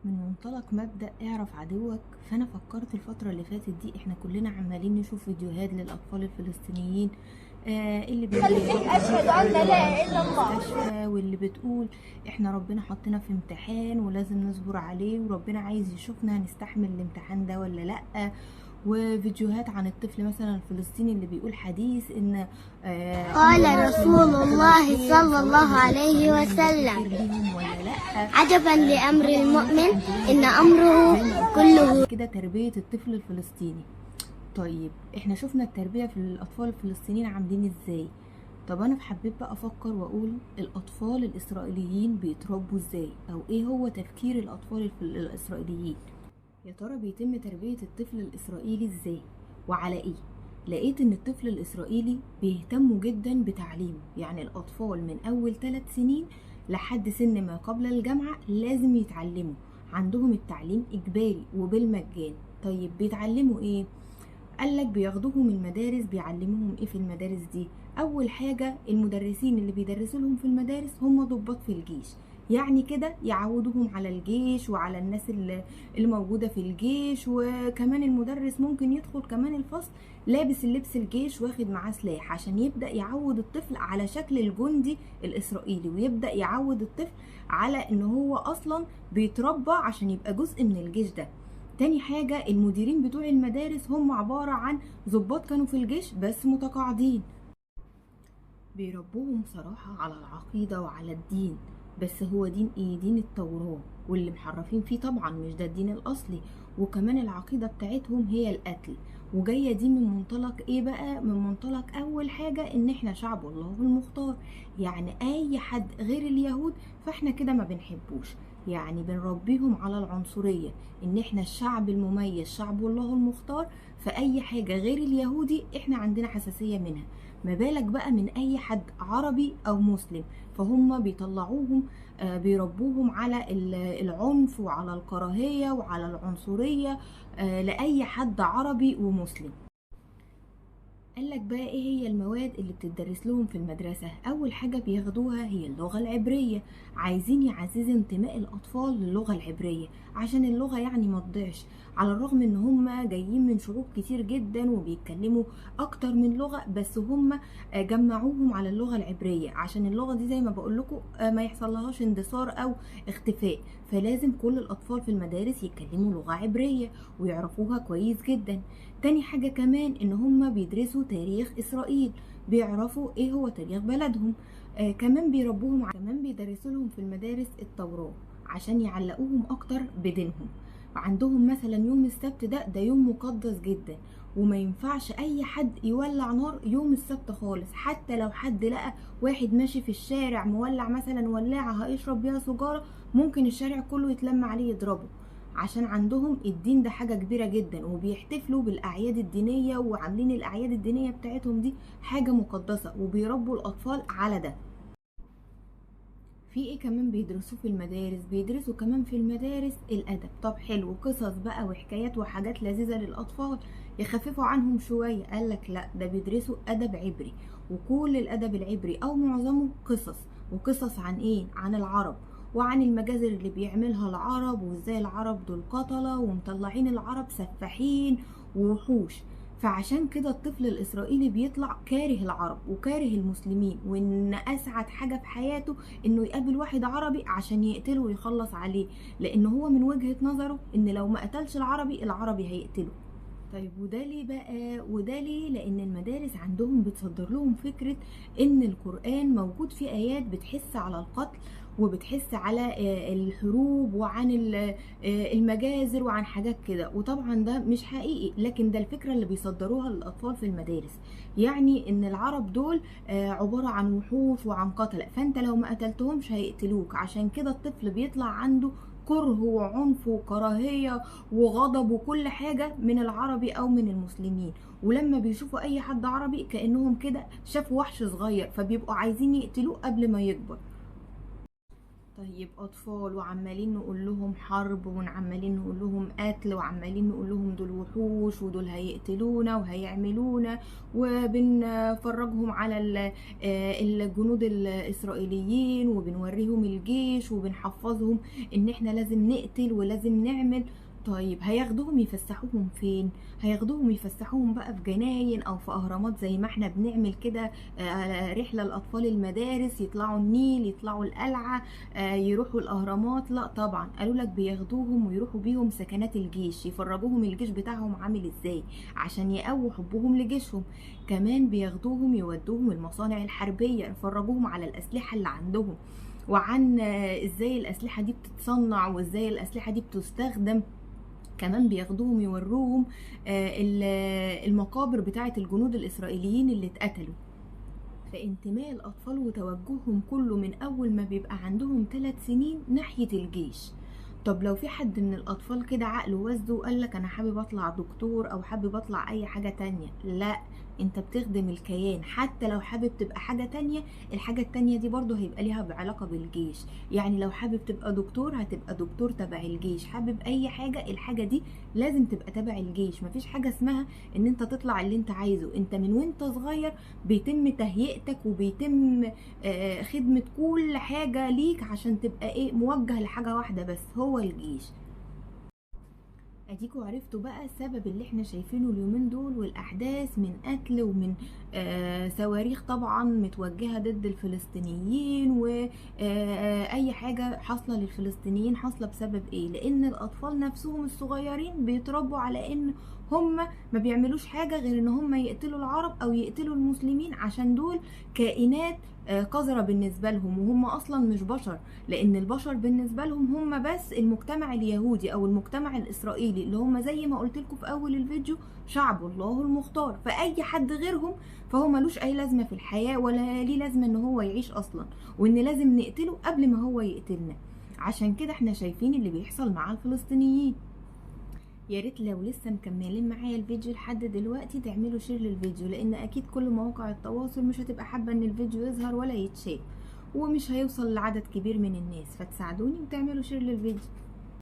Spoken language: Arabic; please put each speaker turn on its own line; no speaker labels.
من منطلق مبدأ اعرف عدوك. فأنا فكرت الفترة اللي فاتت دي احنا كلنا عمالين نشوف فيديوهات للأطفال الفلسطينيين، اللي
خليك أشهد أن لا إله إلا الله.
المستشفى، واللي بتقول احنا ربنا حطنا في امتحان ولازم نصبر عليه وربنا عايز يشوفنا هنستحمل الامتحان ده ولا لأ. وفيديوهات عن الطفل مثلا الفلسطيني اللي بيقول حديث ان
قال رسول الله صلى الله عليه وسلم: عجبا لأمر المؤمن إن أمره كله.
كده تربية الطفل الفلسطيني. طيب احنا شفنا التربية في الأطفال الفلسطينيين عاملين ازاي. طب انا حبيت بقى افكر واقول الأطفال الإسرائيليين بيتربوا ازاي، او ايه هو تفكير الأطفال الإسرائيليين. يا ترى بيتم تربية الطفل الإسرائيلي ازاي وعلى ايه؟ لقيت ان الطفل الإسرائيلي بيهتموا جدا بتعليمه، يعني الأطفال من أول 3 سنين لحد سن ما قبل الجامعة لازم يتعلموا، عندهم التعليم إجباري وبالمجان. طيب بيتعلموا ايه؟ قالك بياخدوهم المدارس، بيعلموهم ايه في المدارس دي؟ اول حاجة المدرسين اللي بيدرسوا لهم في المدارس هم ضباط في الجيش، يعني كده يعودوهم على الجيش وعلى الناس اللي موجودة في الجيش. وكمان المدرس ممكن يدخل كمان الفصل لابس اللبس الجيش واخد معاه سلاح عشان يبدأ يعود الطفل على شكل الجندي الإسرائيلي، ويبدأ يعود الطفل على ان هو اصلا بيتربى عشان يبقى جزء من الجيش ده. تاني حاجة المديرين بتوع المدارس هم عبارة عن ضباط كانوا في الجيش بس متقاعدين، بيربوهم صراحة على العقيدة وعلى الدين. بس هو دين ايه؟ دين التوراة، واللي محرفين فيه طبعا مش ده الدين الأصلي. وكمان العقيدة بتاعتهم هي القتل. وجاية دي من منطلق ايه بقى؟ من منطلق اول حاجة ان احنا شعب الله المختار، يعني اي حد غير اليهود فاحنا كده ما بنحبوش. يعني بنربيهم على العنصرية، ان احنا الشعب المميز شعب الله المختار، فاي حاجة غير اليهودي احنا عندنا حساسية منها. ما بالك بقى من اي حد عربي او مسلم، فهم بيطلعوهم بيربوهم على العنف وعلى الكراهية وعلى العنصرية لأي حد عربي ومسلم. قالك بقى ايه هي المواد اللي بتدرس لهم في المدرسة؟ اول حاجة بياخدوها هي اللغة العبرية، عايزين يعززوا انتماء الاطفال للغة العبرية عشان اللغة يعني ما تضيعش، على الرغم ان هم جايين من شعوب كتير جدا وبيتكلموا اكتر من لغة، بس هم جمعوهم على اللغة العبرية عشان اللغة دي زي ما بقول لكم ما يحصل لهاش اندثار او اختفاء. فلازم كل الاطفال في المدارس يتكلموا لغة عبرية ويعرفوها كويس جدا. تاني حاجة كمان ان هم بيدرسوا تاريخ اسرائيل، بيعرفوا ايه هو تاريخ بلدهم. كمان بيربوهم، كمان بيدرسوا لهم في المدارس التوراة عشان يعلقوهم اكتر بدينهم. عندهم مثلا يوم السبت ده يوم مقدس جدا، وما ينفعش اي حد يولع نار يوم السبت خالص. حتى لو حد لقى واحد ماشي في الشارع مولع مثلا ولاعة هيشرب بيها سجارة، ممكن الشارع كله يتلم عليه يضربه، عشان عندهم الدين ده حاجة كبيرة جدا، وبيحتفلوا بالأعياد الدينية وعاملين الأعياد الدينية بتاعتهم دي حاجة مقدسة، وبيربوا الأطفال على ده. في ايه كمان بيدرسوه في المدارس؟ بيدرسوا كمان في المدارس الادب. طب حلو، قصص بقى وحكايات وحاجات لذيذه للاطفال يخففوا عنهم شويه. قالك لا، ده بيدرسوا ادب عبري، وكل الادب العبري او معظمه قصص. وقصص عن ايه؟ عن العرب وعن المجازر اللي بيعملها العرب، وازاي العرب دول قتله ومطلعين العرب سفاحين ووحوش. فعشان كده الطفل الاسرائيلي بيطلع كاره العرب وكاره المسلمين، وان اسعد حاجه في حياته انه يقابل واحد عربي عشان يقتله ويخلص عليه، لان هو من وجهة نظره ان لو ما قتلش العربي هيقتله. طيب وده ليه بقى؟ وده ليه؟ لان المدارس عندهم بتصدر لهم فكرة ان القرآن موجود فيه ايات بتحث على القتل وبتحث على الحروب وعن المجازر وعن حاجات كده. وطبعا ده مش حقيقي، لكن ده الفكرة اللي بيصدروها للاطفال في المدارس، يعني ان العرب دول عبارة عن وحوش وعن قتلة، فانت لو ما قتلتهمش هيقتلوك. عشان كده الطفل بيطلع عنده كره وعنف وكراهية وغضب وكل حاجة من العربي او من المسلمين. ولما بيشوفوا اي حد عربي كأنهم كده شافوا وحش صغير، فبيبقوا عايزين يقتلوه قبل ما يكبر. طيب اطفال وعمالين نقول لهم حرب وعمالين نقول لهم قتل وعمالين نقول لهم دول وحوش ودول هيقتلونا وهيعملونا، وبنفرجهم على الجنود الاسرائيليين وبنوريهم الجيش وبنحفظهم ان احنا لازم نقتل ولازم نعمل. طيب هياخدوهم يفسحوهم فين؟ هياخدوهم يفسحوهم بقى في جناين او في اهرامات زي ما احنا بنعمل كده رحله لاطفال المدارس، يطلعوا النيل، يطلعوا القلعه، يروحوا الاهرامات؟ لا طبعا. قالوا لك بياخدوهم ويروحوا بيهم سكنات الجيش، يفرجوهم الجيش بتاعهم عامل ازاي عشان يقووا حبهم لجيشهم. كمان بياخدوهم يودوهم المصانع الحربيه، يفرجوهم على الاسلحه اللي عندهم وعن ازاي الاسلحه دي بتتصنع وازاي الاسلحه دي بتستخدم. كمان بياخدوهم يوروهم المقابر بتاعه الجنود الاسرائيليين اللي اتقتلوا. فانتماء الاطفال وتوجههم كله من اول ما بيبقى عندهم 3 سنين ناحية الجيش. طب لو في حد من الاطفال كده عقله وزده وقال لك انا حابب اطلع دكتور او حابب اطلع اي حاجة تانية، لا، انت بتخدم الكيان. حتى لو حابب تبقى حاجة تانية، الحاجة التانية دي برضو هيبقى ليها بعلاقة بالجيش. يعني لو حابب تبقى دكتور هتبقى دكتور تبع الجيش، حابب اي حاجة الحاجة دي لازم تبقى تبع الجيش. مفيش حاجة اسمها ان انت تطلع اللي انت عايزه. انت من وانت صغير بيتم تهيئتك وبيتم خدمة كل حاجة ليك عشان تبقى موجه لحاجة واحدة بس، هو الجيش. اديكوا عرفتوا بقى السبب اللي احنا شايفينه اليومين دول، والاحداث من قتل ومن صواريخ طبعا متوجهة ضد الفلسطينيين، واي حاجة حاصلة للفلسطينيين حاصلة بسبب ايه؟ لان الاطفال نفسهم الصغيرين بيتربوا على ان هم ما بيعملوش حاجة غير ان هم يقتلوا العرب او يقتلوا المسلمين، عشان دول كائنات قذرة بالنسبة لهم، وهم اصلا مش بشر. لان البشر بالنسبة لهم هم بس المجتمع اليهودي او المجتمع الاسرائيلي، اللي هم زي ما قلت لكم في اول الفيديو شعب الله المختار. فاي حد غيرهم فهو ملوش اي لازمة في الحياة، ولا ليه لازمة ان هو يعيش اصلا، وان لازم نقتله قبل ما هو يقتلنا. عشان كده احنا شايفين اللي بيحصل مع الفلسطينيين. يا ريت لو لسه مكملين معايا الفيديو لحد دلوقتي تعملوا شير للفيديو، لان اكيد كل مواقع التواصل مش هتبقى حابه ان الفيديو يظهر ولا يتشاف، ومش هيوصل لعدد كبير من الناس. فتساعدوني وتعملوا شير للفيديو.